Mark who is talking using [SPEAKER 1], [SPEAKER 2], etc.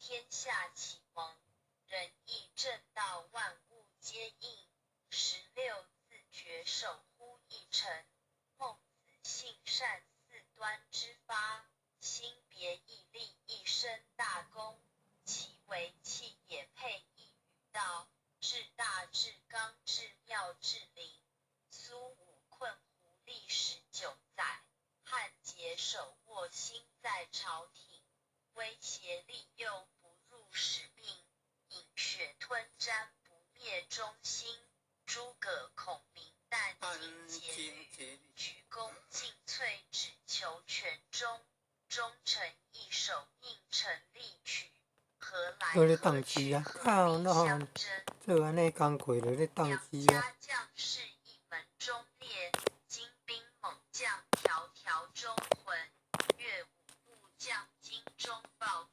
[SPEAKER 1] 天下启蒙，仁义正道万物皆应。16自觉守乎一诚，孟子性善四端之发，心别义立一身大功。其为气也配一语道，至大至刚至妙至灵。苏武困胡历19载，汉节手握心在朝廷，威胁利诱不入使命，饮血吞占不灭忠心。诸葛孔明但尽节律，鞠躬尽瘁只求全忠。忠臣义守应成立曲，何来何去何必相争。
[SPEAKER 2] 做安尼工课就咧当机啊。
[SPEAKER 1] 杨家将士一门忠烈，精兵猛将条条忠魂。岳武部将精忠报